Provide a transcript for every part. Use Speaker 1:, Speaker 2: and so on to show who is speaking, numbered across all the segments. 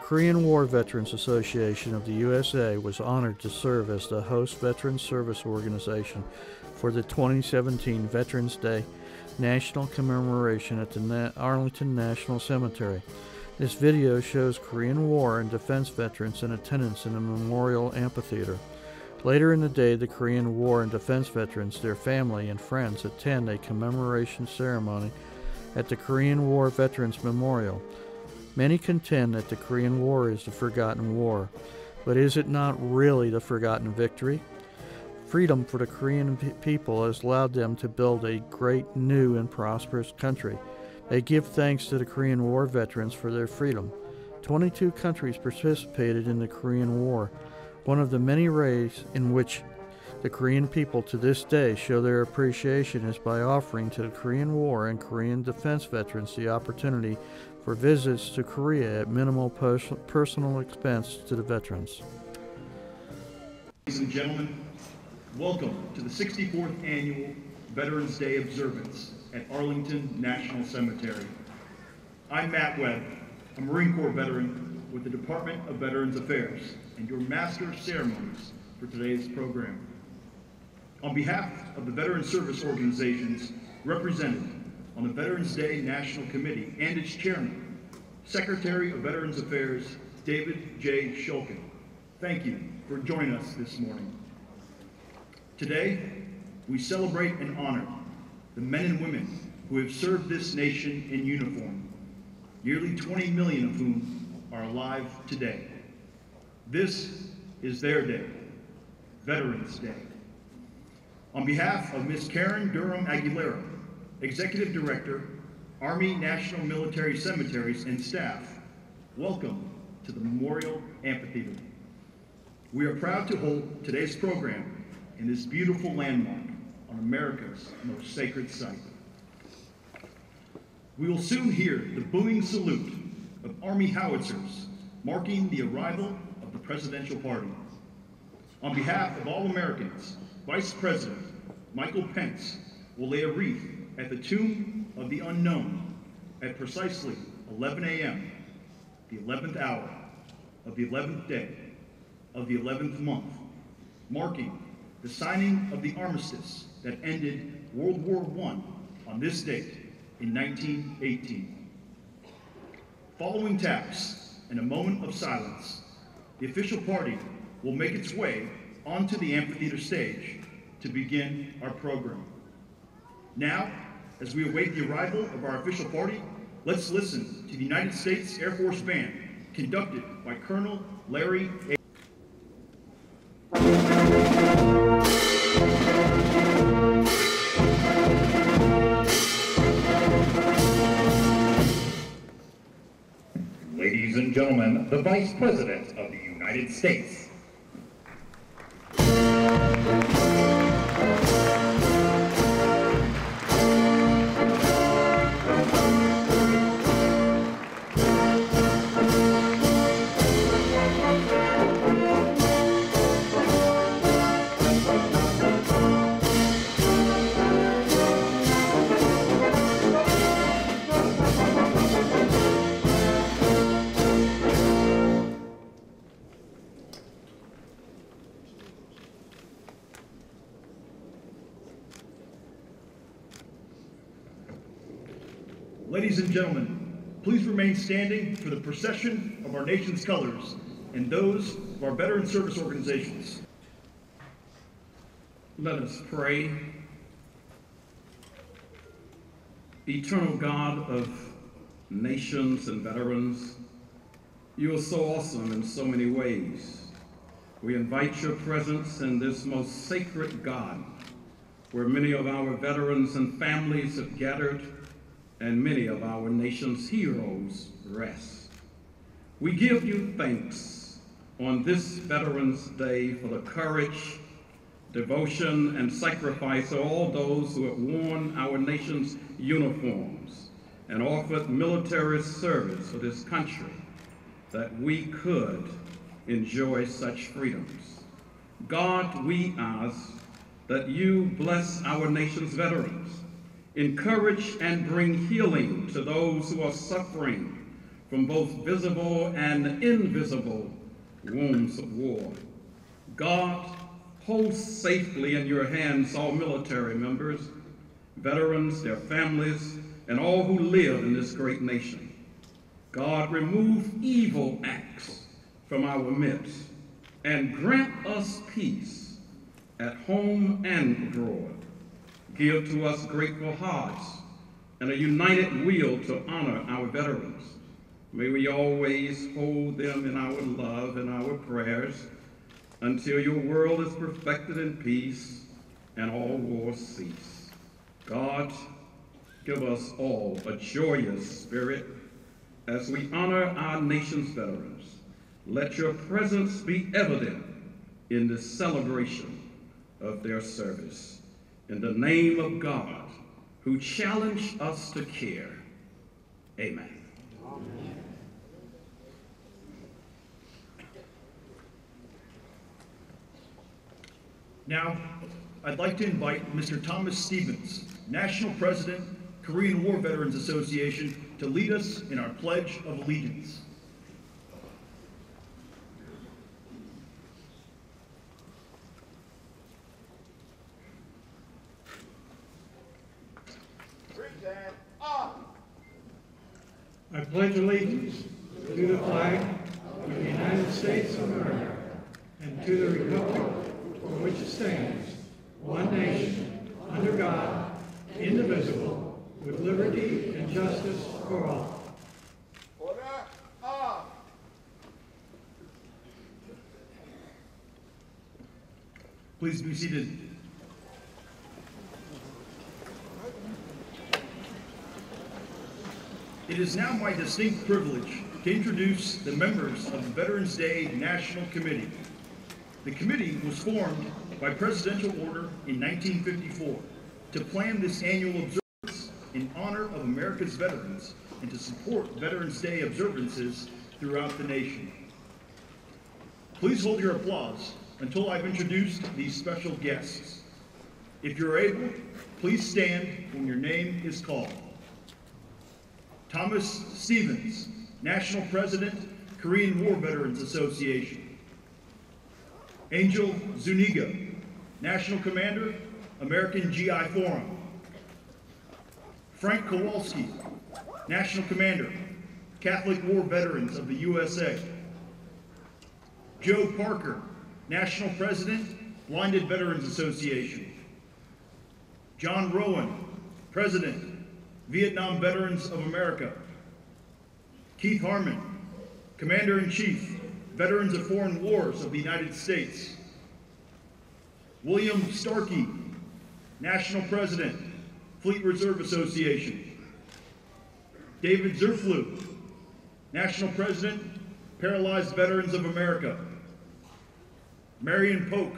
Speaker 1: Korean War Veterans Association of the USA was honored to serve as the host Veterans Service Organization for the 2017 Veterans Day National Commemoration at the Arlington National Cemetery. This video shows Korean War and defense veterans in attendance in a memorial amphitheater. Later in the day, the Korean War and defense veterans, their family, and friends attend a commemoration ceremony at the Korean War Veterans Memorial. Many contend that the Korean War is the forgotten war, but is it not really the forgotten victory? Freedom for the Korean people has allowed them to build a great, new, and prosperous country. They give thanks to the Korean War veterans for their freedom. 22 countries participated in the Korean War. One of the many ways in which the Korean people to this day show their appreciation is by offering to the Korean War and Korean defense veterans the opportunity for visits to Korea at minimal personal expense to the veterans.
Speaker 2: Ladies and gentlemen, welcome to the 64th Annual Veterans Day observance at Arlington National Cemetery. I'm Matt Webb, a Marine Corps veteran with the Department of Veterans Affairs, and your master of ceremonies for today's program. On behalf of the Veteran Service Organizations represented on the Veterans Day National Committee and its chairman, Secretary of Veterans Affairs, David J. Shulkin, thank you for joining us this morning. Today, we celebrate and honor the men and women who have served this nation in uniform, nearly 20 million of whom are alive today. This is their day, Veterans Day. On behalf of Ms. Karen Durham Aguilera, Executive Director, Army National Military Cemeteries and staff, welcome to the Memorial Amphitheater. We are proud to hold today's program in this beautiful landmark on America's most sacred site. We will soon hear the booming salute of Army howitzers marking the arrival of the presidential party. On behalf of all Americans, Vice President Michael Pence will lay a wreath at the tomb of the unknown at precisely 11 a.m., the 11th hour of the 11th day of the 11th month, marking the signing of the armistice that ended World War I on this date in 1918. Following taps and a moment of silence, the official party will make its way onto the amphitheater stage to begin our program. Now, as we await the arrival of our official party, let's listen to the United States Air Force Band, conducted by Colonel Larry A.
Speaker 3: Ladies and gentlemen, the Vice President of the United States.
Speaker 2: Ladies and gentlemen, please remain standing for the procession of our nation's colors and those of our veteran service organizations.
Speaker 4: Let us pray. Eternal God of nations and veterans, you are so awesome in so many ways. We invite your presence in this most sacred garden, where many of our veterans and families have gathered and many of our nation's heroes rest. We give you thanks on this Veterans Day for the courage, devotion, and sacrifice of all those who have worn our nation's uniforms and offered military service for this country, that we could enjoy such freedoms. God, we ask that you bless our nation's veterans, encourage and bring healing to those who are suffering from both visible and invisible wounds of war. God, hold safely in your hands all military members, veterans, their families, and all who live in this great nation. God, remove evil acts from our midst and grant us peace at home and abroad. Give to us grateful hearts and a united will to honor our veterans. May we always hold them in our love and our prayers until your world is perfected in peace and all wars cease. God, give us all a joyous spirit as we honor our nation's veterans. Let your presence be evident in the celebration of their service. In the name of God, who challenged us to care, amen. Amen.
Speaker 2: Now, I'd like to invite Mr. Thomas Stevens, National President, Korean War Veterans Association, to lead us in our Pledge of Allegiance.
Speaker 5: I pledge allegiance to the flag of the United States of America and to the republic for which it stands, one nation, under God, indivisible, with liberty and justice for all.
Speaker 2: Please be seated. It is now my distinct privilege to introduce the members of the Veterans Day National Committee. The committee was formed by presidential order in 1954 to plan this annual observance in honor of America's veterans and to support Veterans Day observances throughout the nation. Please hold your applause until I've introduced these special guests. If you're able, please stand when your name is called. Thomas Stevens, National President, Korean War Veterans Association. Angel Zuniga, National Commander, American GI Forum. Frank Kowalski, National Commander, Catholic War Veterans of the USA. Joe Parker, National President, Blinded Veterans Association. John Rowan, President, Vietnam Veterans of America. Keith Harmon, Commander-in-Chief, Veterans of Foreign Wars of the United States. William Starkey, National President, Fleet Reserve Association. David Zerflu, National President, Paralyzed Veterans of America. Marion Polk,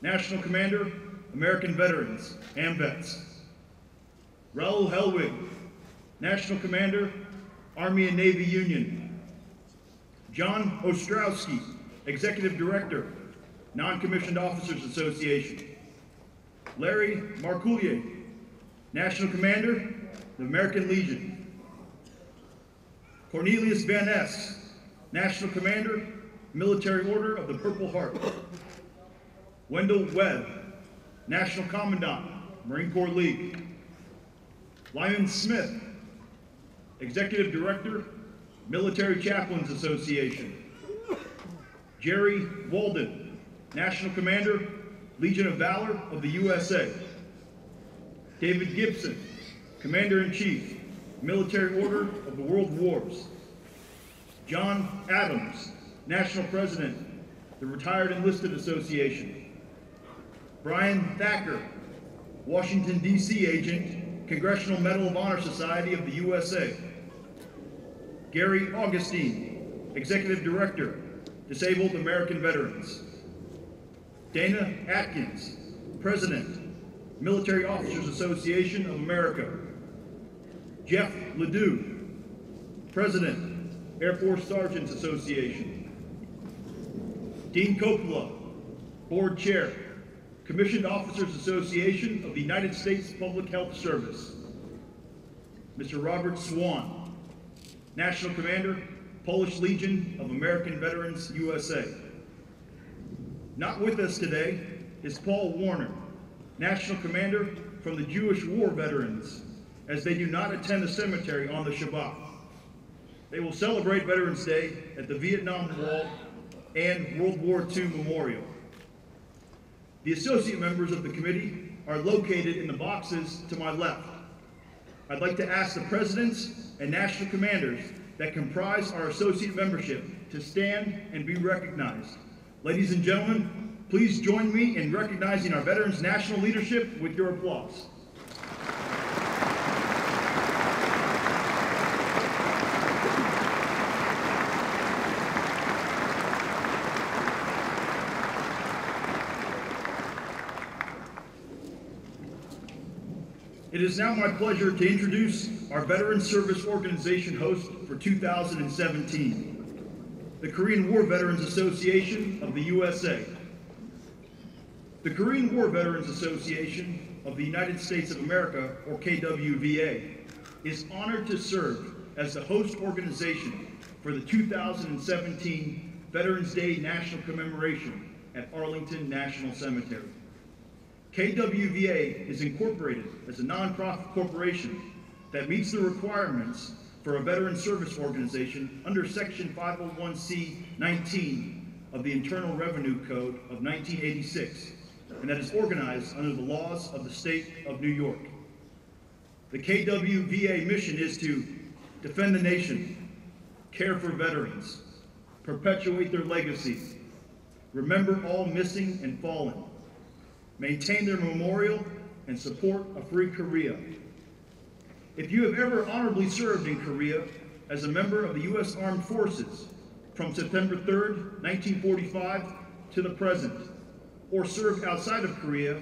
Speaker 2: National Commander, American Veterans, AMVETS. Raoul Helwig, National Commander, Army and Navy Union. John Ostrowski, Executive Director, Non-Commissioned Officers Association. Larry Marcoullier, National Commander, the American Legion. Cornelius Van Ness, National Commander, Military Order of the Purple Heart. Wendell Webb, National Commandant, Marine Corps League. Lyman Smith, Executive Director, Military Chaplains Association. Jerry Walden, National Commander, Legion of Valor of the USA. David Gibson, Commander-in-Chief, Military Order of the World Wars. John Adams, National President, the Retired Enlisted Association. Brian Thacker, Washington, D.C. Agent, Congressional Medal of Honor Society of the USA. Gary Augustine, Executive Director, Disabled American Veterans. Dana Atkins, President, Military Officers Association of America. Jeff Ledoux, President, Air Force Sergeants Association. Dean Coppola, Board Chair, Commissioned Officers Association of the United States Public Health Service. Mr. Robert Swan, National Commander, Polish Legion of American Veterans, USA. Not with us today is Paul Warner, National Commander from the Jewish War Veterans, as they do not attend the cemetery on the Shabbat. They will celebrate Veterans Day at the Vietnam Wall and World War II Memorial. The associate members of the committee are located in the boxes to my left. I'd like to ask the presidents and national commanders that comprise our associate membership to stand and be recognized. Ladies and gentlemen, please join me in recognizing our Veterans National Leadership with your applause. It is now my pleasure to introduce our Veteran Service Organization host for 2017, the Korean War Veterans Association of the USA. The Korean War Veterans Association of the United States of America, or KWVA, is honored to serve as the host organization for the 2017 Veterans Day National Commemoration at Arlington National Cemetery. KWVA is incorporated as a nonprofit corporation that meets the requirements for a veteran service organization under Section 501c19 of the Internal Revenue Code of 1986, and that is organized under the laws of the state of New York. The KWVA mission is to defend the nation, care for veterans, perpetuate their legacy, remember all missing and fallen, maintain their memorial, and support a free Korea. If you have ever honorably served in Korea as a member of the U.S. Armed Forces from September 3rd, 1945 to the present, or served outside of Korea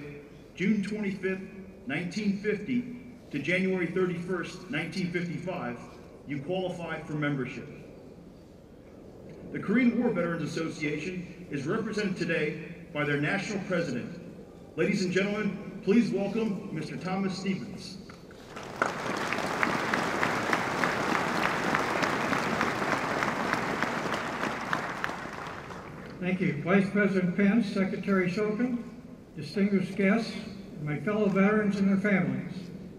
Speaker 2: June 25th, 1950 to January 31st, 1955, you qualify for membership. The Korean War Veterans Association is represented today by their national president. Ladies and gentlemen, please welcome Mr. Thomas Stevens.
Speaker 5: Thank you. Vice President Pence, Secretary Shokin, distinguished guests, and my fellow veterans and their families,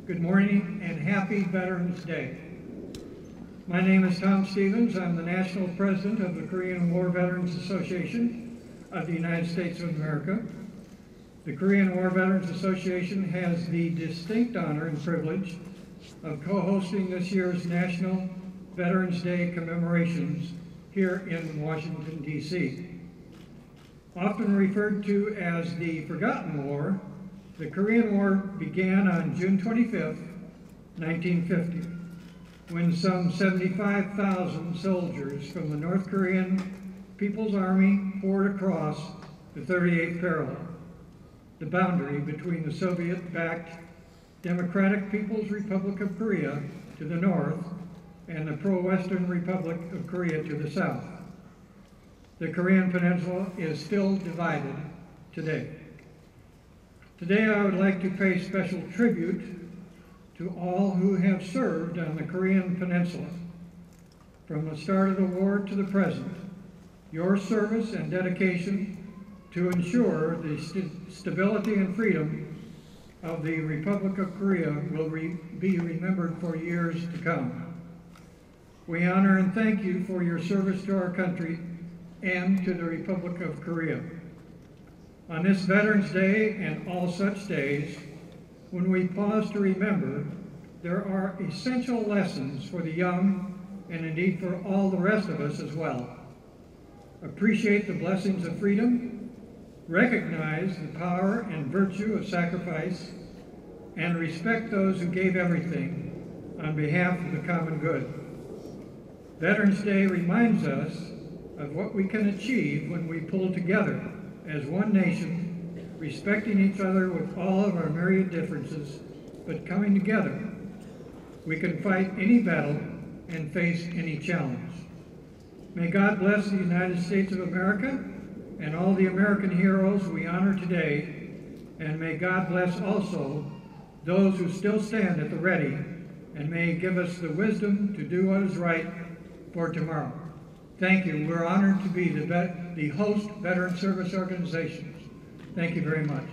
Speaker 5: good morning and happy Veterans Day. My name is Tom Stevens. I'm the National President of the Korean War Veterans Association of the United States of America. The Korean War Veterans Association has the distinct honor and privilege of co-hosting this year's National Veterans Day commemorations here in Washington, D.C. Often referred to as the Forgotten War, the Korean War began on June 25, 1950, when some 75,000 soldiers from the North Korean People's Army poured across the 38th parallel, the boundary between the Soviet-backed Democratic People's Republic of Korea to the north and the pro-Western Republic of Korea to the south. The Korean Peninsula is still divided today. Today I would like to pay special tribute to all who have served on the Korean Peninsula. From the start of the war to the present, your service and dedication to ensure the stability and freedom of the Republic of Korea will be remembered for years to come. We honor and thank you for your service to our country and to the Republic of Korea. On this Veterans Day and all such days, when we pause to remember, there are essential lessons for the young and indeed for all the rest of us as well. Appreciate the blessings of freedom, recognize the power and virtue of sacrifice, and respect those who gave everything on behalf of the common good. Veterans Day reminds us of what we can achieve when we pull together as one nation, respecting each other with all of our myriad differences, but coming together. We can fight any battle and face any challenge. May God bless the United States of America and all the American heroes we honor today, and may God bless also those who still stand at the ready and may He give us the wisdom to do what is right for tomorrow. Thank you. We're honored to be the host veteran service organizations. Thank you very much.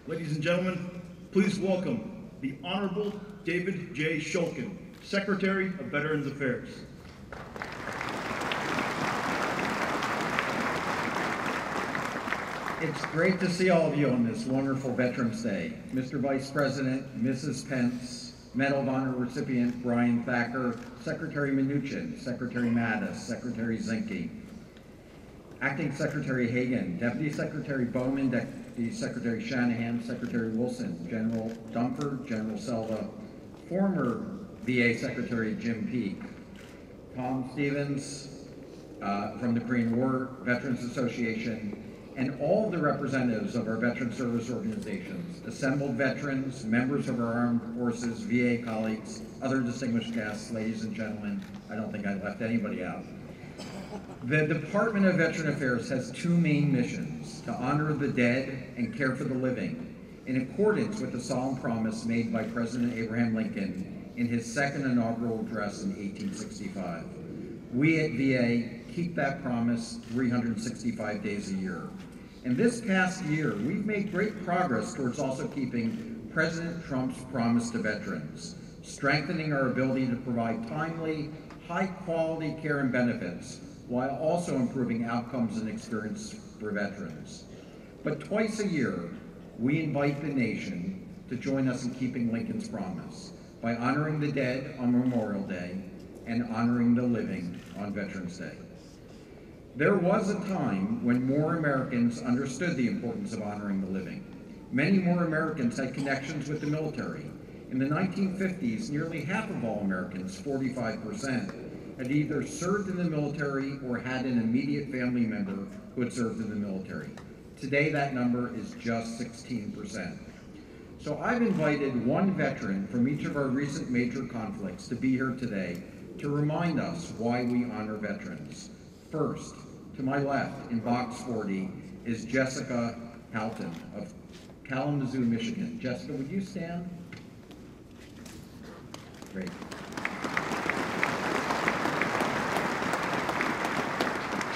Speaker 2: Ladies and gentlemen, please welcome the Honorable David J. Shulkin, Secretary of Veterans Affairs.
Speaker 6: It's great to see all of you on this wonderful Veterans Day. Mr. Vice President, Mrs. Pence, Medal of Honor recipient Brian Thacker, Secretary Mnuchin, Secretary Mattis, Secretary Zinke, Acting Secretary Hagan, Deputy Secretary Bowman, Deputy Secretary Shanahan, Secretary Wilson, General Dunford, General Selva, former VA Secretary Jim Peake, Tom Stevens from the Korean War Veterans Association, and all the representatives of our veteran service organizations, assembled veterans, members of our armed forces, VA colleagues, other distinguished guests, ladies and gentlemen. I don't think I left anybody out. The Department of Veteran Affairs has two main missions: to honor the dead and care for the living, in accordance with the solemn promise made by President Abraham Lincoln in his second inaugural address in 1865. We at VA keep that promise 365 days a year. And this past year, we've made great progress towards also keeping President Trump's promise to veterans, strengthening our ability to provide timely, high-quality care and benefits, while also improving outcomes and experience for veterans. But twice a year, we invite the nation to join us in keeping Lincoln's promise by honoring the dead on Memorial Day and honoring the living on Veterans Day. There was a time when more Americans understood the importance of honoring the living. Many more Americans had connections with the military. In the 1950s, nearly half of all Americans, 45%, had either served in the military or had an immediate family member who had served in the military. Today, that number is just 16%. So I've invited one veteran from each of our recent major conflicts to be here today to remind us why we honor veterans. First, to my left in box 40 is Jessica Houghton of Kalamazoo, Michigan. Jessica, would you stand? Great.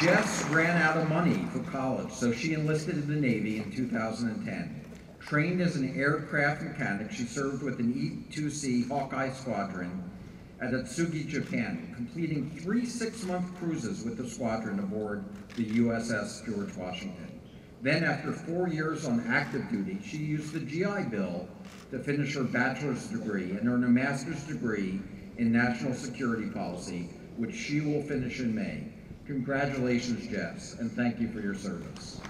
Speaker 6: Jess ran out of money for college, so she enlisted in the Navy in 2010. Trained as an aircraft mechanic, she served with an E-2C Hawkeye Squadron at Atsugi, Japan, completing 3 6-month cruises with the squadron aboard the USS George Washington. Then, after 4 years on active duty, she used the GI Bill to finish her bachelor's degree and earn a master's degree in national security policy, which she will finish in May. Congratulations, Jess, and thank you for your service.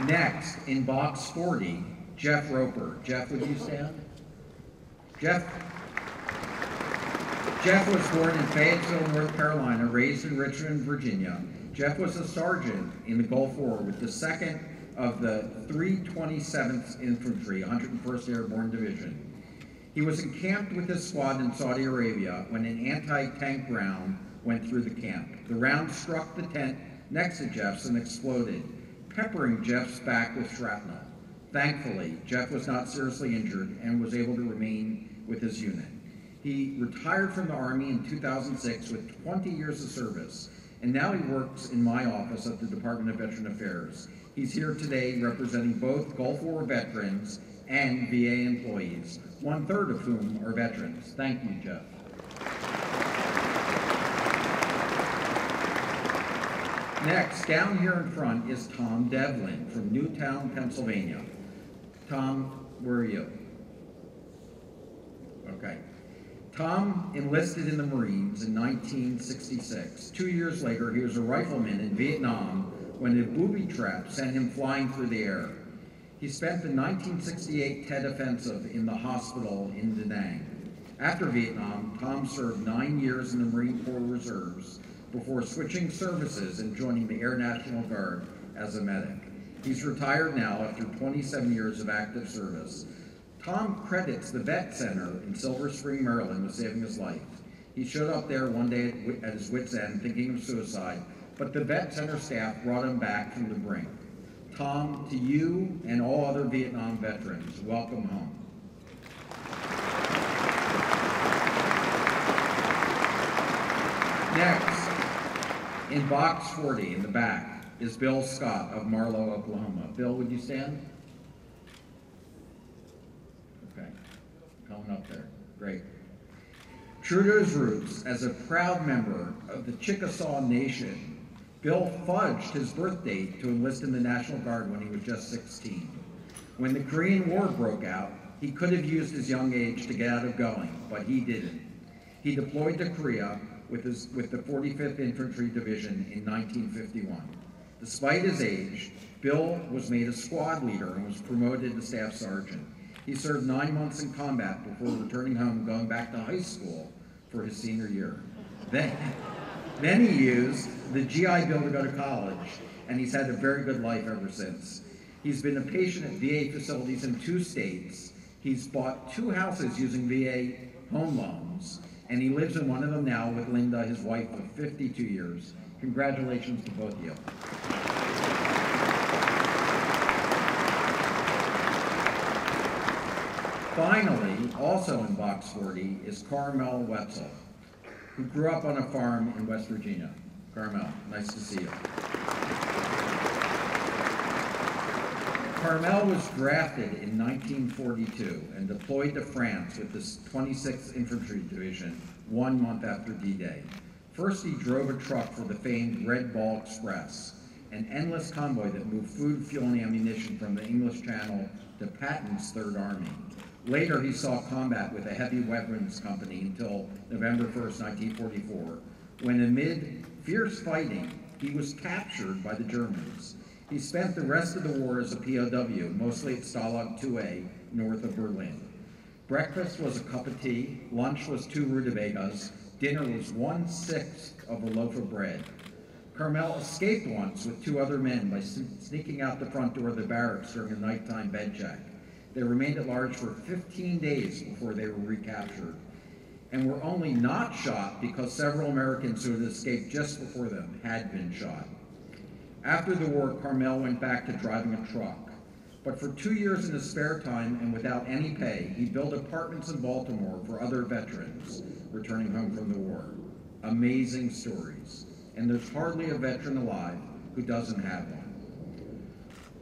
Speaker 6: Next, in box 40, Jeff Roper. Jeff, would you stand? Jeff was born in Fayetteville, North Carolina, raised in Richmond, Virginia. Jeff was a sergeant in the Gulf War with the 2nd of the 327th Infantry, 101st Airborne Division. He was encamped with his squad in Saudi Arabia when an anti-tank round went through the camp. The round struck the tent next to Jeff's and exploded, peppering Jeff's back with shrapnel. Thankfully, Jeff was not seriously injured and was able to remain with his unit. He retired from the Army in 2006 with 20 years of service, and now he works in my office at the Department of Veteran Affairs. He's here today representing both Gulf War veterans and VA employees, 1/3 of whom are veterans. Thank you, Jeff. Next, down here in front is Tom Devlin from Newtown, Pennsylvania. Tom, where are you? Okay. Tom enlisted in the Marines in 1966. 2 years later, he was a rifleman in Vietnam when a booby trap sent him flying through the air. He spent the 1968 Tet Offensive in the hospital in Da Nang. After Vietnam, Tom served 9 years in the Marine Corps Reserves before switching services and joining the Air National Guard as a medic. He's retired now after 27 years of active service. Tom credits the Vet Center in Silver Spring, Maryland with saving his life. He showed up there one day at his wit's end thinking of suicide, but the Vet Center staff brought him back from the brink. Tom, to you and all other Vietnam veterans, welcome home. Next, in box 40 in the back, is Bill Scott of Marlow, Oklahoma. Bill, would you stand? Okay, coming up there, great. True to his roots, as a proud member of the Chickasaw Nation, Bill fudged his birth date to enlist in the National Guard when he was just 16. When the Korean War broke out, he could have used his young age to get out of going, but he didn't. He deployed to Korea with the 45th Infantry Division in 1951. Despite his age, Bill was made a squad leader and was promoted to staff sergeant. He served 9 months in combat before returning home and going back to high school for his senior year. Then he used the GI Bill to go to college, and he's had a very good life ever since. He's been a patient at VA facilities in 2 states. He's bought 2 houses using VA home loans, and he lives in one of them now with Linda, his wife of 52 years. Congratulations to both of you. Finally, also in box 40, is Carmel Wetzel, who grew up on a farm in West Virginia. Carmel, nice to see you. Carmel was drafted in 1942 and deployed to France with the 26th Infantry Division 1 month after D-Day. First, he drove a truck for the famed Red Ball Express, an endless convoy that moved food, fuel, and ammunition from the English Channel to Patton's Third Army. Later, he saw combat with a heavy weapons company until November 1st, 1944, when amid fierce fighting, he was captured by the Germans. He spent the rest of the war as a POW, mostly at Stalag 2A, north of Berlin. Breakfast was a cup of tea, lunch was 2 rutabagas, dinner was 1/6 of a loaf of bread. Carmel escaped once with 2 other men by sneaking out the front door of the barracks during a nighttime bed check. They remained at large for 15 days before they were recaptured, and were only not shot because several Americans who had escaped just before them had been shot. After the war, Carmel went back to driving a truck, but for 2 years in his spare time and without any pay, he built apartments in Baltimore for other veterans returning home from the war. Amazing stories, and there's hardly a veteran alive who doesn't have one.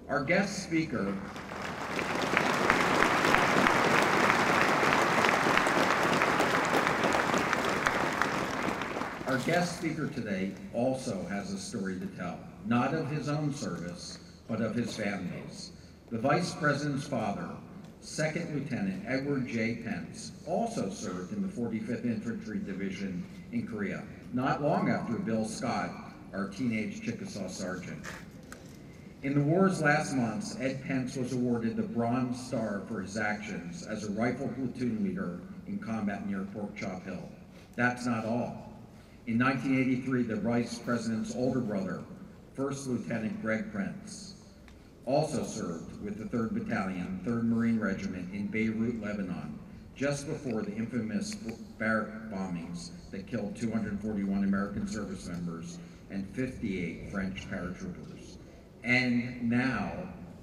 Speaker 6: Our guest speaker today also has a story to tell, not of his own service, but of his family's. The Vice President's father, Second Lieutenant Edward J. Pence, also served in the 45th Infantry Division in Korea, not long after Bill Scott, our teenage Chickasaw sergeant. In the war's last months, Ed Pence was awarded the Bronze Star for his actions as a rifle platoon leader in combat near Pork Chop Hill. That's not all. In 1983, the Vice President's older brother, First Lieutenant Greg Prince, also served with the 3rd Battalion, 3rd Marine Regiment in Beirut, Lebanon, just before the infamous barrack bombings that killed 241 American service members and 58 French paratroopers. And now,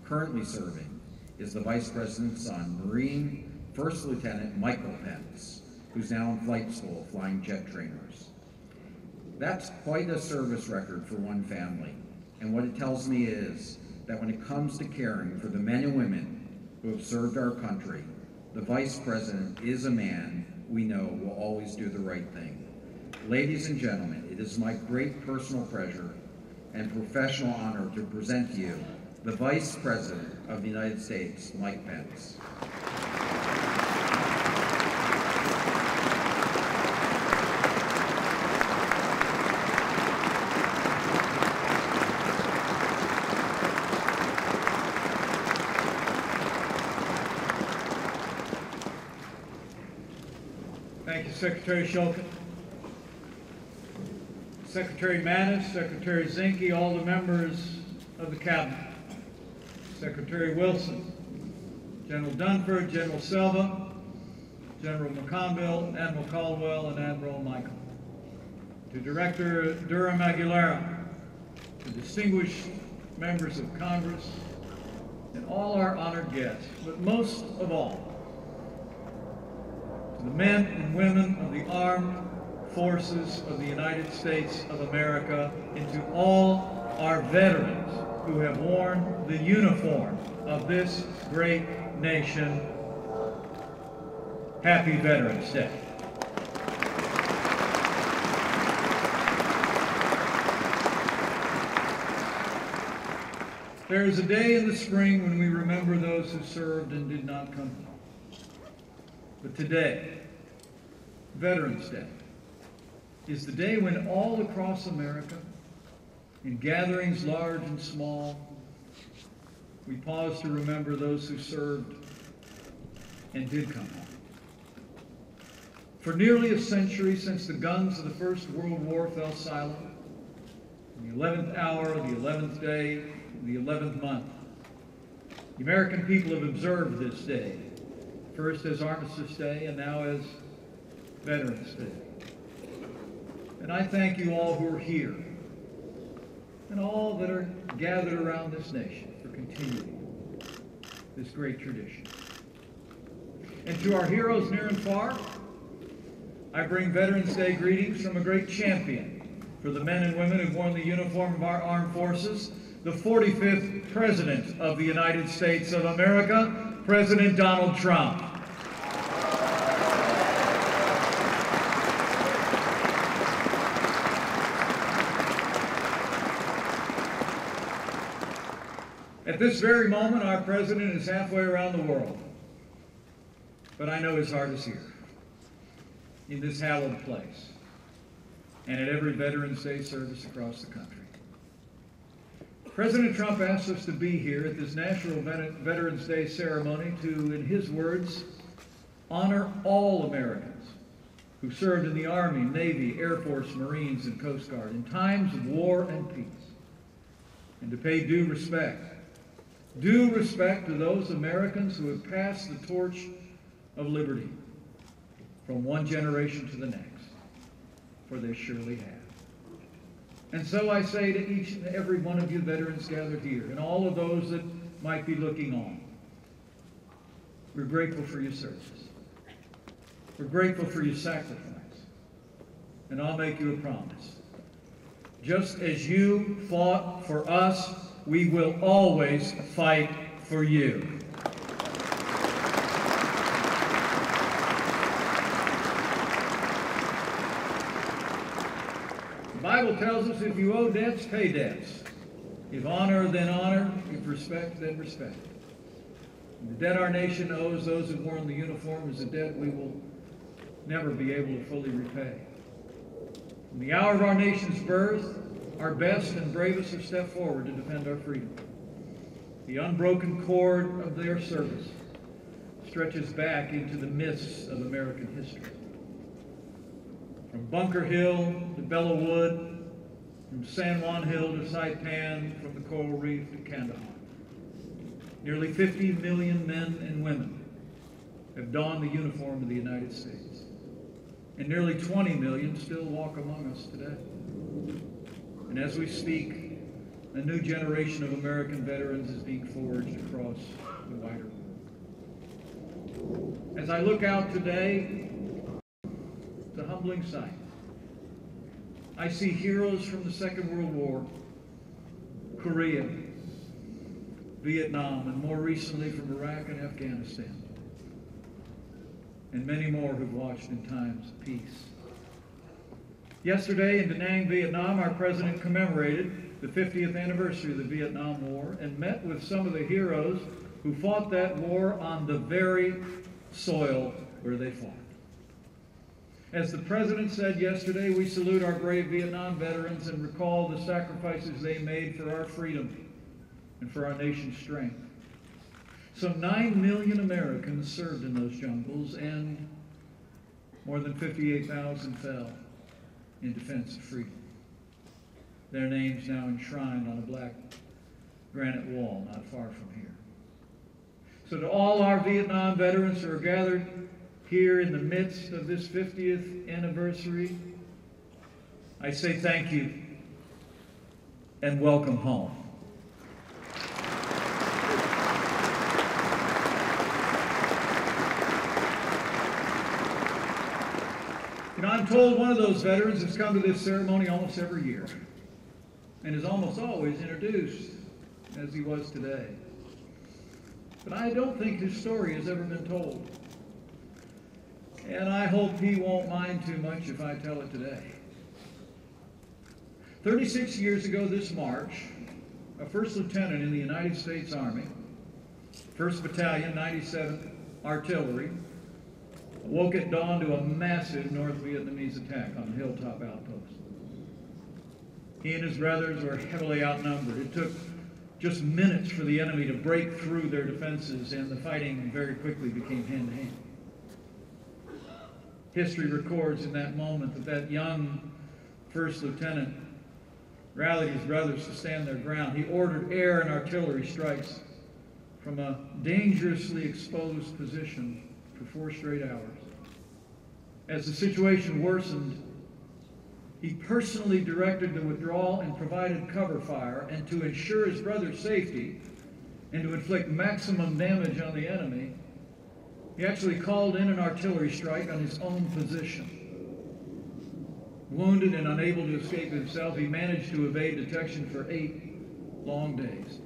Speaker 6: currently serving, is the Vice President's son, Marine First Lieutenant Michael Pence, who's now in flight school flying jet trainers. That's quite a service record for one family, and what it tells me is that when it comes to caring for the men and women who have served our country, the Vice President is a man we know will always do the right thing. Ladies and gentlemen, it is my great personal pleasure and professional honor to present to you the Vice President of the United States, Mike Pence.
Speaker 5: Thank you, Secretary Shulkin. Secretary Mattis, Secretary Zinke, all the members of the Cabinet, Secretary Wilson, General Dunford, General Selva, General McConville, Admiral Caldwell, and Admiral Michael. To Director Durham Aguilera, to distinguished members of Congress, and all our honored guests, but most of all, to the men and women of the armed forces of the United States of America, and to all our veterans who have worn the uniform of this great nation, happy Veterans Day. There is a day in the spring when we remember those who served and did not come home. But today, Veterans Day, is the day when all across America, in gatherings large and small, we pause to remember those who served and did come home. For nearly a century since the guns of the First World War fell silent, in the 11th hour, the 11th day, the 11th month, the American people have observed this day, first as Armistice Day and now as Veterans Day. And I thank you all who are here and all that are gathered around this nation for continuing this great tradition. And to our heroes near and far, I bring Veterans Day greetings from a great champion for the men and women who've worn the uniform of our armed forces, the 45th President of the United States of America, President Donald Trump. At this very moment, our president is halfway around the world. But I know his heart is here, in this hallowed place, and at every Veterans Day service across the country. President Trump asked us to be here at this National Veterans Day ceremony to, in his words, honor all Americans who served in the Army, Navy, Air Force, Marines, and Coast Guard in times of war and peace, and to pay due respect to those Americans who have passed the torch of liberty from one generation to the next, for they surely have. And so I say to each and every one of you veterans gathered here, and all of those that might be looking on, we're grateful for your service. We're grateful for your sacrifice. And I'll make you a promise. Just as you fought for us, we will always fight for you. The Bible tells us if you owe debts, pay debts. If honor, then honor. If respect, then respect. And the debt our nation owes those who've worn the uniform is a debt we will never be able to fully repay. From the hour of our nation's birth, our best and bravest have stepped forward to defend our freedom. The unbroken cord of their service stretches back into the mists of American history. From Bunker Hill to Belleau Wood, from San Juan Hill to Saipan, from the Coral Reef to Kandahar. Nearly 50 million men and women have donned the uniform of the United States. And nearly 20 million still walk among us today. And as we speak, a new generation of American veterans is being forged across the wider world. As I look out today, it's a humbling sight. I see heroes from the Second World War, Korea, Vietnam, and more recently from Iraq and Afghanistan, and many more who've watched in times of peace. Yesterday in Da Nang, Vietnam, our president commemorated the 50th anniversary of the Vietnam War and met with some of the heroes who fought that war on the very soil where they fought. As the president said yesterday, we salute our brave Vietnam veterans and recall the sacrifices they made for our freedom and for our nation's strength. Some 9 million Americans served in those jungles, and more than 58,000 fell in defense of freedom. Their names now enshrined on a black granite wall not far from here. So to all our Vietnam veterans who are gathered here in the midst of this 50th anniversary, I say thank you and welcome home. You know, I'm told one of those veterans has come to this ceremony almost every year and is almost always introduced as he was today. But I don't think his story has ever been told. And I hope he won't mind too much if I tell it today. 36 years ago this March, a first lieutenant in the United States Army, 1st Battalion, 97th Artillery, woke at dawn to a massive North Vietnamese attack on a hilltop outpost. He and his brothers were heavily outnumbered. It took just minutes for the enemy to break through their defenses, and the fighting very quickly became hand-to-hand. History records in that moment that young first lieutenant rallied his brothers to stand their ground. He ordered air and artillery strikes from a dangerously exposed position for 4 straight hours. As the situation worsened, he personally directed the withdrawal and provided cover fire, and to ensure his brother's safety and to inflict maximum damage on the enemy, he actually called in an artillery strike on his own position. Wounded and unable to escape himself, he managed to evade detection for 8 long days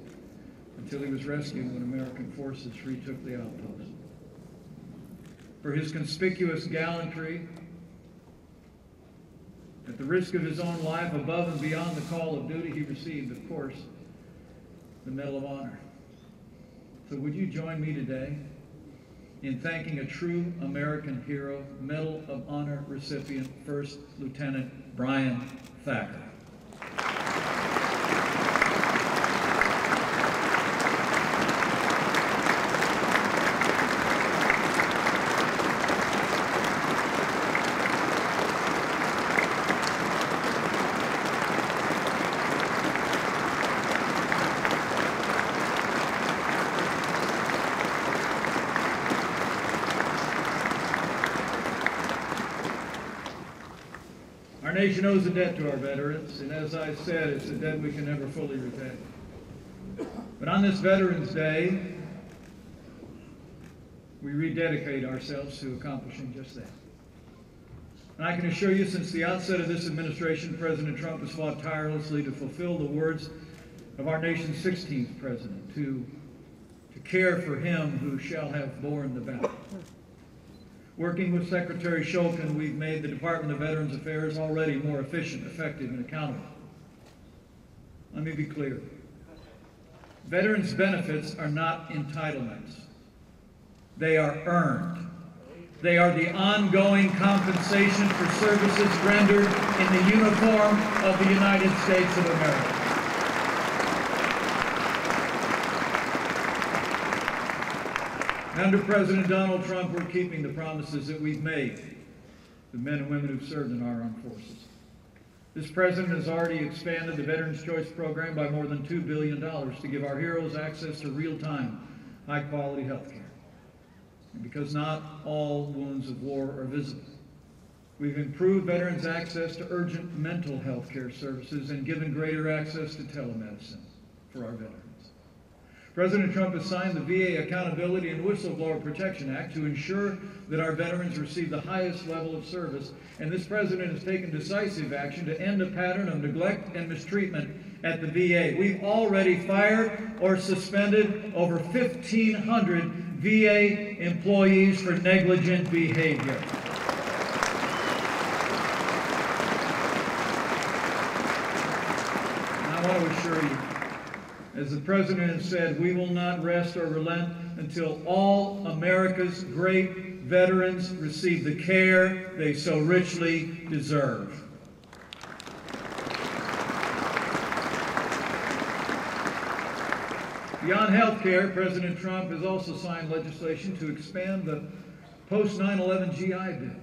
Speaker 5: until he was rescued when American forces retook the outpost. For his conspicuous gallantry, at the risk of his own life, above and beyond the call of duty, he received, of course, the Medal of Honor. So would you join me today in thanking a true American hero, Medal of Honor recipient, First Lieutenant Brian Thacker. Our nation owes a debt to our veterans, and as I said, it's a debt we can never fully repay. But on this Veterans Day, we rededicate ourselves to accomplishing just that. And I can assure you, since the outset of this administration, President Trump has fought tirelessly to fulfill the words of our nation's 16th president, to care for him who shall have borne the battle. Working with Secretary Shulkin, we've made the Department of Veterans Affairs already more efficient, effective, and accountable. Let me be clear. Veterans' benefits are not entitlements. They are earned. They are the ongoing compensation for services rendered in the uniform of the United States of America. Under President Donald Trump, we're keeping the promises that we've made to the men and women who've served in our armed forces. This president has already expanded the Veterans Choice Program by more than $2 billion to give our heroes access to real-time, high-quality health care. And because not all wounds of war are visible, we've improved veterans' access to urgent mental health care services and given greater access to telemedicine for our veterans. President Trump has signed the VA Accountability and Whistleblower Protection Act to ensure that our veterans receive the highest level of service, and this president has taken decisive action to end a pattern of neglect and mistreatment at the VA. We've already fired or suspended over 1,500 VA employees for negligent behavior. And I want to assure you, as the President has said, we will not rest or relent until all America's great veterans receive the care they so richly deserve. Beyond health care, President Trump has also signed legislation to expand the post-9/11 GI Bill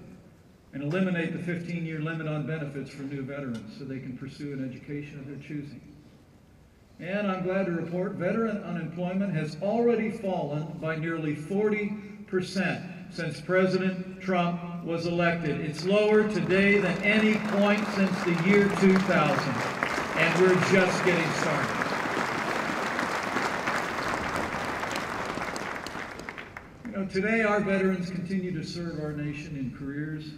Speaker 5: and eliminate the 15-year limit on benefits for new veterans so they can pursue an education of their choosing. And I'm glad to report veteran unemployment has already fallen by nearly 40% since President Trump was elected. It's lower today than any point since the year 2000, and we're just getting started. You know, today our veterans continue to serve our nation in careers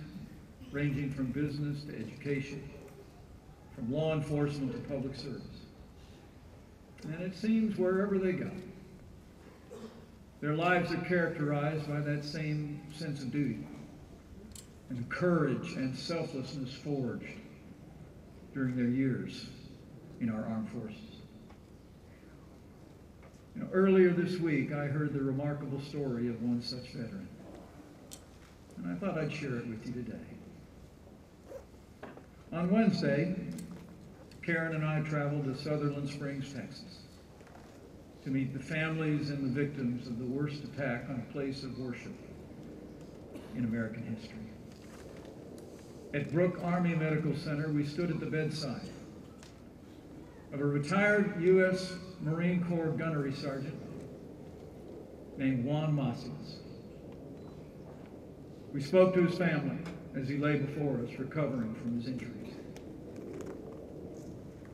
Speaker 5: ranging from business to education, from law enforcement to public service. And it seems wherever they go, their lives are characterized by that same sense of duty and courage and selflessness forged during their years in our armed forces. You know, earlier this week, I heard the remarkable story of one such veteran, and I thought I'd share it with you today. On Wednesday, Karen and I traveled to Sutherland Springs, Texas, to meet the families and the victims of the worst attack on a place of worship in American history. At Brooke Army Medical Center, we stood at the bedside of a retired U.S. Marine Corps gunnery sergeant named Juan Macias. We spoke to his family as he lay before us, recovering from his injuries.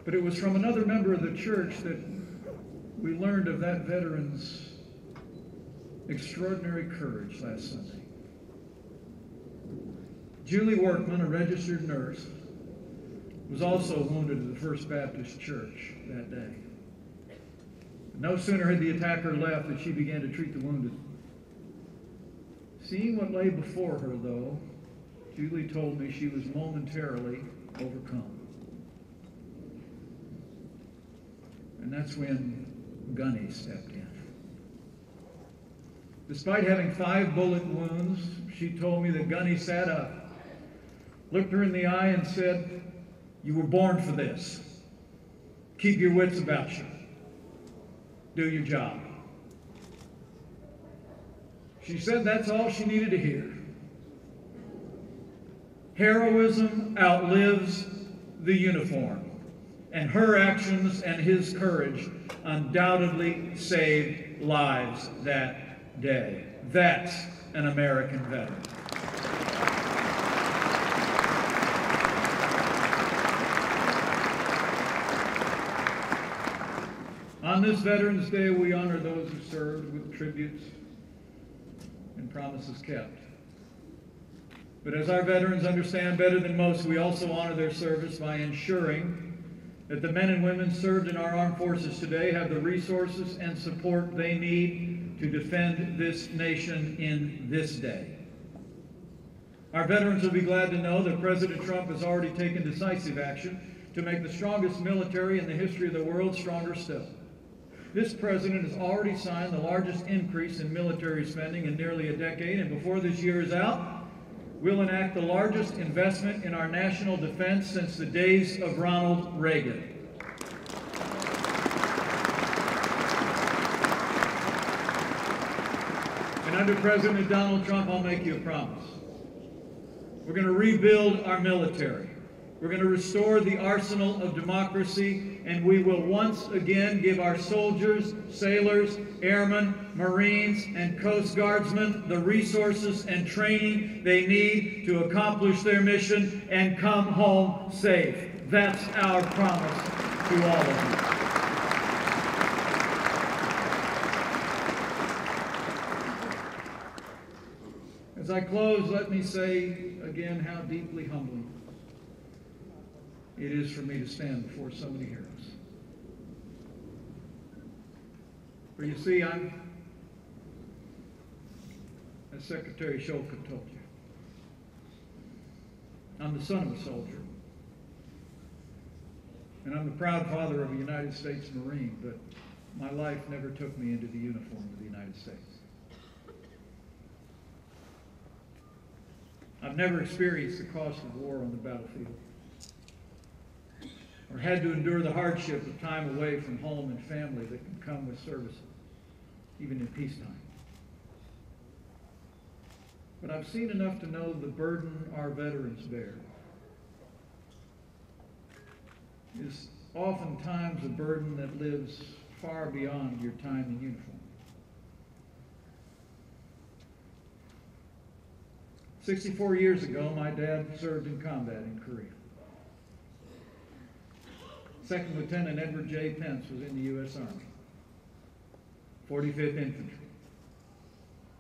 Speaker 5: But it was from another member of the church that we learned of that veteran's extraordinary courage last Sunday. Julie Workman, a registered nurse, was also wounded at the First Baptist Church that day. No sooner had the attacker left than she began to treat the wounded. Seeing what lay before her, though, Julie told me she was momentarily overcome. And that's when Gunny stepped in. Despite having 5 bullet wounds, she told me that Gunny sat up, looked her in the eye and said, "You were born for this. Keep your wits about you. Do your job." She said that's all she needed to hear. Heroism outlives the uniform, and her actions and his courage undoubtedly saved lives that day. That's an American veteran. On this Veterans Day, we honor those who served with tributes and promises kept. But as our veterans understand better than most, we also honor their service by ensuring that the men and women served in our armed forces today have the resources and support they need to defend this nation in this day. Our veterans will be glad to know that President Trump has already taken decisive action to make the strongest military in the history of the world stronger still. This president has already signed the largest increase in military spending in nearly a decade, and before this year is out, we'll enact the largest investment in our national defense since the days of Ronald Reagan. And under President Donald Trump, I'll make you a promise. We're going to rebuild our military. We're going to restore the arsenal of democracy, and we will once again give our soldiers, sailors, airmen, Marines, and Coast Guardsmen the resources and training they need to accomplish their mission and come home safe. That's our promise to all of you. As I close, let me say again how deeply humbling it is for me to stand before so many heroes. For you see, as Secretary Shulkin told you, I'm the son of a soldier, and I'm the proud father of a United States Marine, but my life never took me into the uniform of the United States. I've never experienced the cost of war on the battlefield, or had to endure the hardship of time away from home and family that can come with service, even in peacetime. But I've seen enough to know the burden our veterans bear is oftentimes a burden that lives far beyond your time in uniform. 64 years ago, my dad served in combat in Korea. Second Lieutenant Edward J. Pence was in the U.S. Army, 45th Infantry.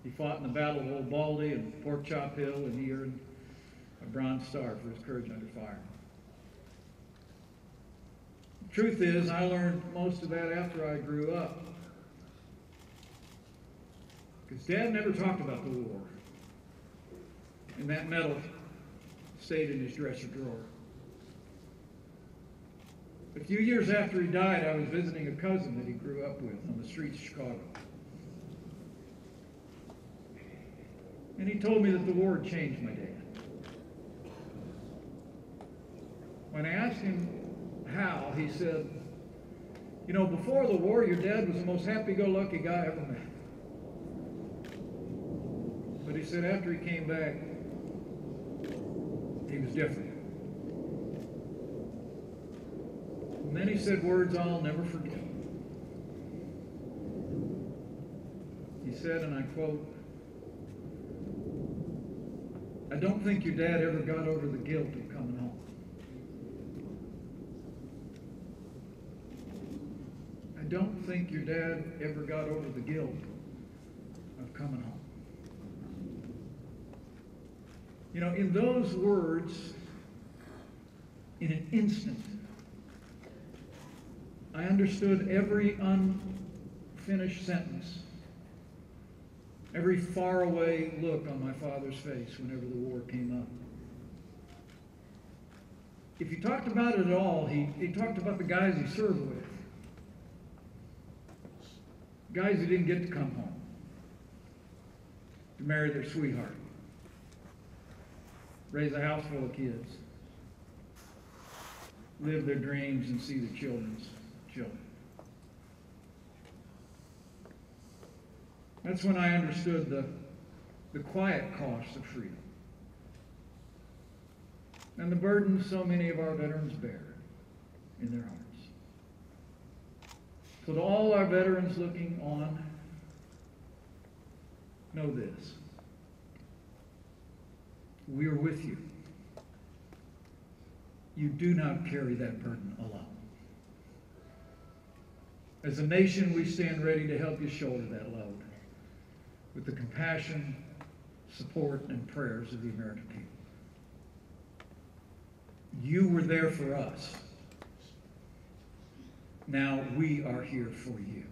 Speaker 5: He fought in the Battle of Old Baldy and Pork Chop Hill, and he earned a Bronze Star for his courage under fire. The truth is, I learned most of that after I grew up. Because Dad never talked about the war. And that medal stayed in his dresser drawer. A few years after he died, I was visiting a cousin that he grew up with on the streets of Chicago. And he told me that the war had changed my dad. When I asked him how, he said, you know, before the war, your dad was the most happy-go-lucky guy I ever met. But he said after he came back, he was different. And then he said words I'll never forget. He said, and I quote, I don't think your dad ever got over the guilt of coming home. I don't think your dad ever got over the guilt of coming home. You know, in those words, in an instant, I understood every unfinished sentence, every faraway look on my father's face whenever the war came up. If he talked about it at all, he talked about the guys he served with. Guys who didn't get to come home to marry their sweetheart, raise a house full of kids, live their dreams, and see their children's children. That's when I understood the quiet cost of freedom and the burden so many of our veterans bear in their hearts. So to all our veterans looking on, know this. We are with you. You do not carry that burden alone. As a nation, we stand ready to help you shoulder that load with the compassion, support, and prayers of the American people. You were there for us. Now we are here for you.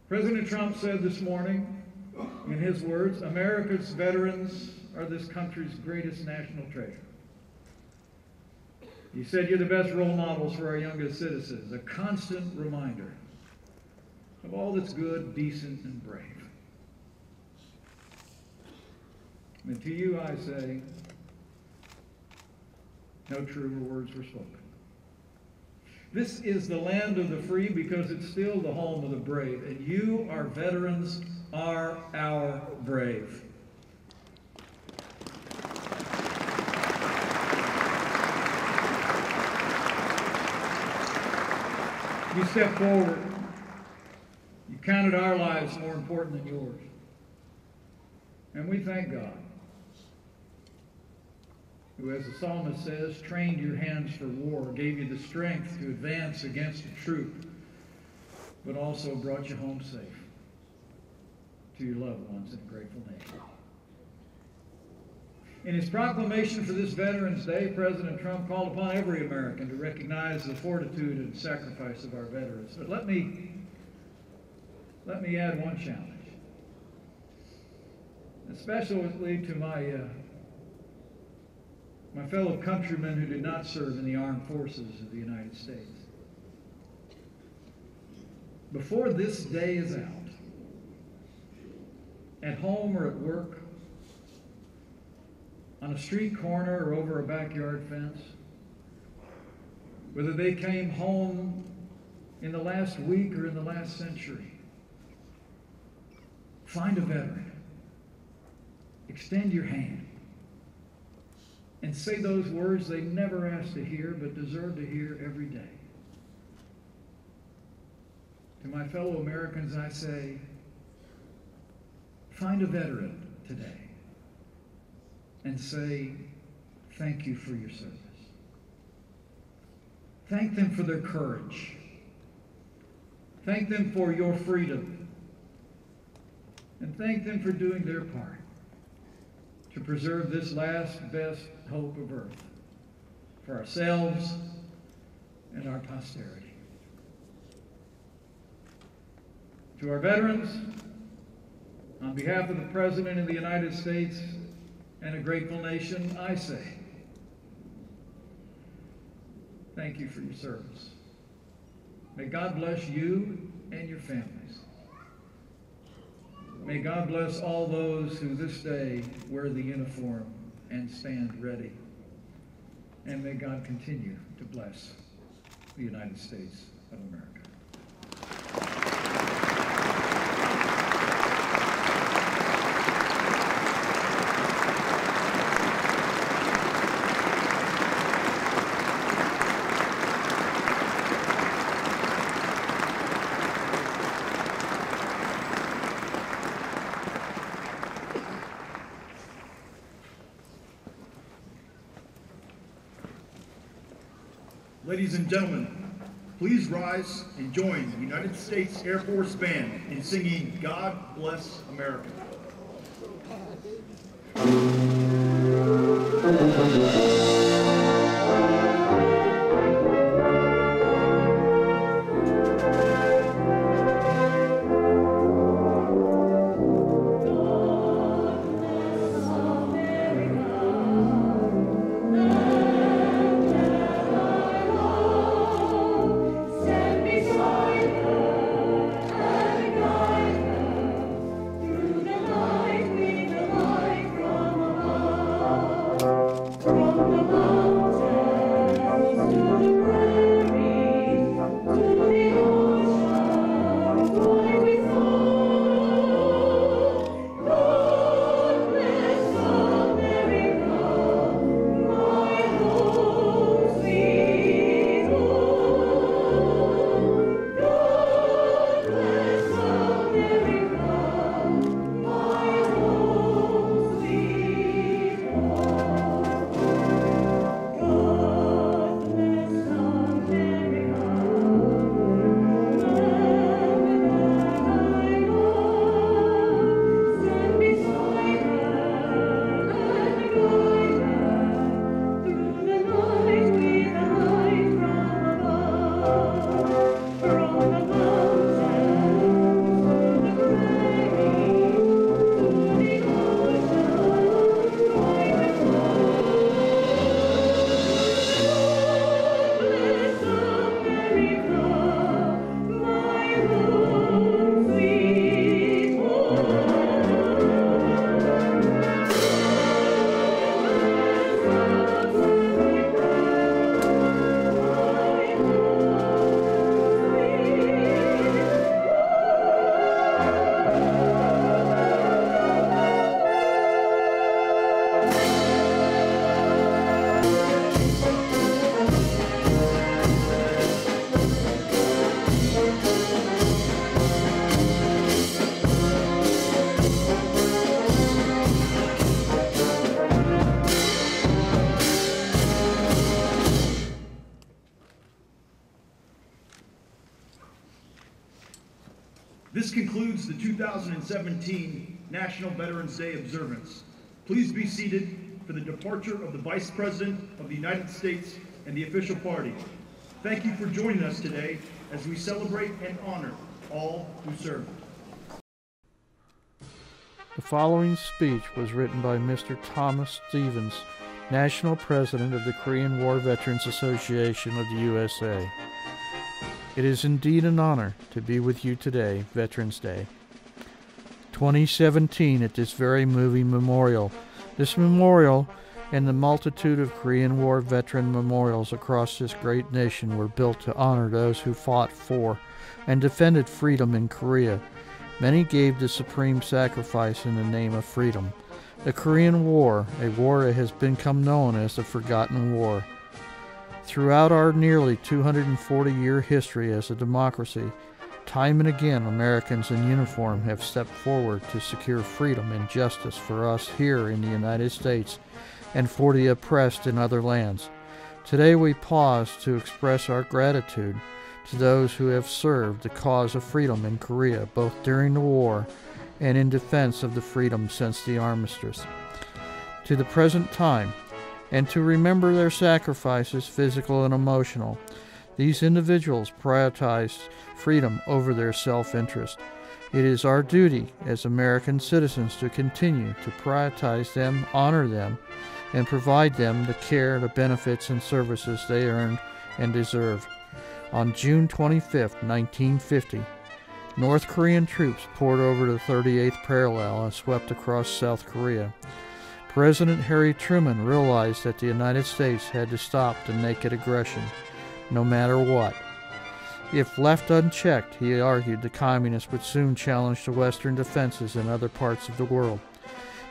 Speaker 5: President Trump said this morning, in his words, America's veterans are this country's greatest national treasure. He said, you're the best role models for our youngest citizens, a constant reminder of all that's good, decent, and brave. And to you I say, no truer words were spoken. This is the land of the free because it's still the home of the brave. And you, our veterans, are our brave. You stepped forward. You counted our lives more important than yours. And we thank God, who, as the psalmist says, trained your hands for war, gave you the strength to advance against the troop, but also brought you home safe to your loved ones in a grateful nation. In his proclamation for this Veterans Day, President Trump called upon every American to recognize the fortitude and sacrifice of our veterans. But let me add one challenge, especially to my fellow countrymen who did not serve in the armed forces of the United States. Before this day is out, at home or at work, on a street corner or over a backyard fence, whether they came home in the last week or in the last century, find a veteran, extend your hand and say those words they never asked to hear but deserve to hear every day. To my fellow Americans, I say, find a veteran today and say, thank you for your service. Thank them for their courage. Thank them for your freedom. And thank them for doing their part to preserve this last best hope of earth for ourselves and our posterity. To our veterans, on behalf of the President of the United States and a grateful nation, I say, thank you for your service. May God bless you and your families. May God bless all those who this day wear the uniform and stand ready. And may God continue to bless the United States of America.
Speaker 2: Ladies and gentlemen, please rise and join the United States Air Force Band in singing God Bless America. This concludes the 2017 National Veterans Day observance. Please be seated for the departure of the Vice President of the United States and the official party. Thank you for joining us today as we celebrate and honor all who served.
Speaker 1: The following speech was written by Mr. Thomas Stevens, National President of the Korean War Veterans Association of the USA. It is indeed an honor to be with you today, Veterans Day. 2017 at this very moving memorial. This memorial and the multitude of Korean War veteran memorials across this great nation were built to honor those who fought for and defended freedom in Korea. Many gave the supreme sacrifice in the name of freedom. The Korean War, a war that has become known as the Forgotten War. Throughout our nearly 240-year history as a democracy, time and again Americans in uniform have stepped forward to secure freedom and justice for us here in the United States and for the oppressed in other lands. Today we pause to express our gratitude to those who have served the cause of freedom in Korea, both during the war and in defense of the freedom since the armistice, to the present time, and to remember their sacrifices, physical and emotional. These individuals prioritized freedom over their self-interest. It is our duty as American citizens to continue to prioritize them, honor them, and provide them the care, the benefits, and services they earned and deserve. On June 25, 1950, North Korean troops poured over the 38th parallel and swept across South Korea. President Harry Truman realized that the United States had to stop the naked aggression, no matter what. If left unchecked, he argued, the communists would soon challenge the Western defenses in other parts of the world.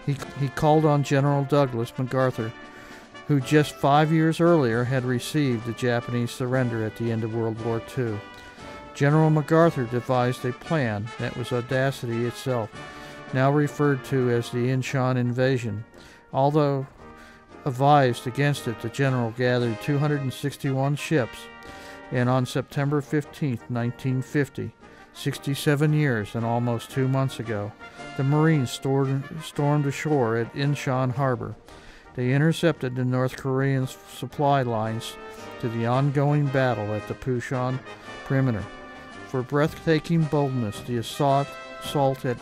Speaker 1: He called on General Douglas MacArthur, who just 5 years earlier had received the Japanese surrender at the end of World War II. General MacArthur devised a plan that was audacity itself, now referred to as the Incheon invasion. Although advised against it, the general gathered 261 ships, and on September 15, 1950, 67 years and almost 2 months ago, the Marines stormed ashore at Incheon Harbor. They intercepted the North Korean supply lines to the ongoing battle at the Pusan perimeter. For breathtaking boldness, the assault at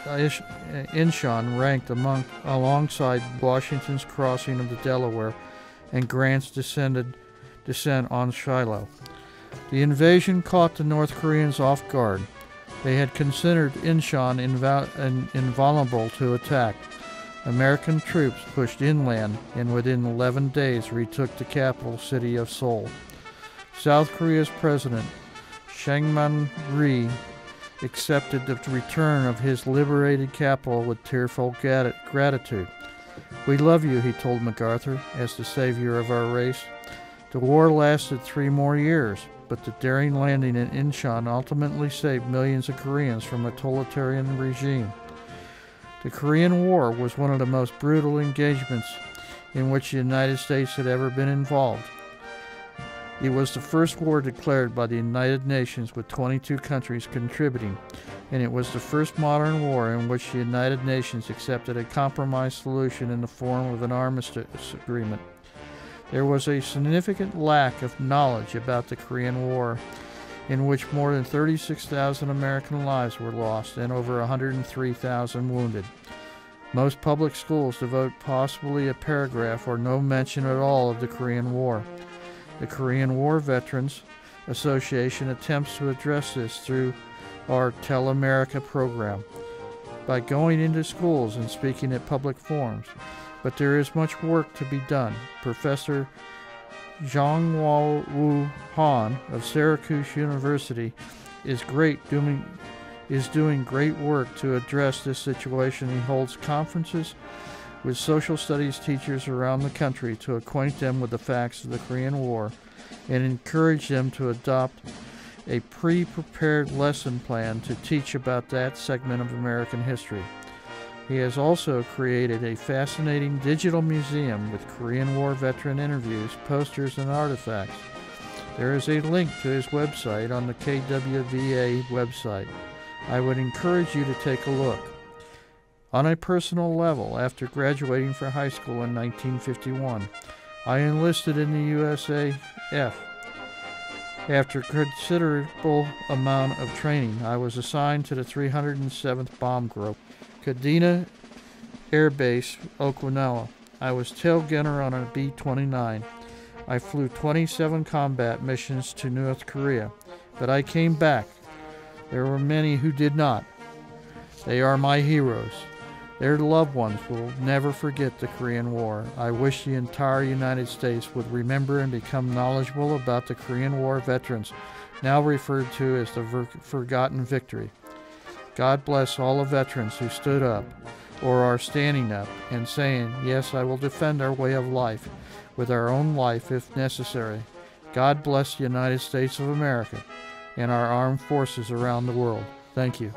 Speaker 1: Incheon ranked alongside Washington's crossing of the Delaware and Grant's descent on Shiloh. The invasion caught the North Koreans off guard. They had considered Incheon invulnerable to attack. American troops pushed inland and within 11 days retook the capital city of Seoul. South Korea's president, Syngman Rhee, accepted the return of his liberated capital with tearful gratitude. "We love you," he told MacArthur, as the savior of our race. The war lasted 3 more years, but the daring landing in Incheon ultimately saved millions of Koreans from a totalitarian regime. The Korean War was one of the most brutal engagements in which the United States had ever been involved. It was the first war declared by the United Nations, with 22 countries contributing, and it was the first modern war in which the United Nations accepted a compromise solution in the form of an armistice agreement. There was a significant lack of knowledge about the Korean War, in which more than 36,000 American lives were lost and over 103,000 wounded. Most public schools devote possibly a paragraph or no mention at all of the Korean War. The Korean War Veterans Association attempts to address this through our Tell America program, by going into schools and speaking at public forums. But there is much work to be done. Professor Jong-Woo Han of Syracuse University is doing great work to address this situation. He holds conferences with social studies teachers around the country to acquaint them with the facts of the Korean War and encourage them to adopt a pre-prepared lesson plan to teach about that segment of American history. He has also created a fascinating digital museum with Korean War veteran interviews, posters, and artifacts. There is a link to his website on the KWVA website. I would encourage you to take a look. On a personal level, after graduating from high school in 1951, I enlisted in the USAF. After considerable amount of training, I was assigned to the 307th Bomb Group, Kadena Air Base, Okinawa. I was tail gunner on a B-29. I flew 27 combat missions to North Korea, but I came back. There were many who did not. They are my heroes. Their loved ones will never forget the Korean War. I wish the entire United States would remember and become knowledgeable about the Korean War veterans, now referred to as the Forgotten Victory. God bless all the veterans who stood up or our standing up and saying, yes, I will defend our way of life with our own life if necessary. God bless the United States of America and our armed forces around the world. Thank you.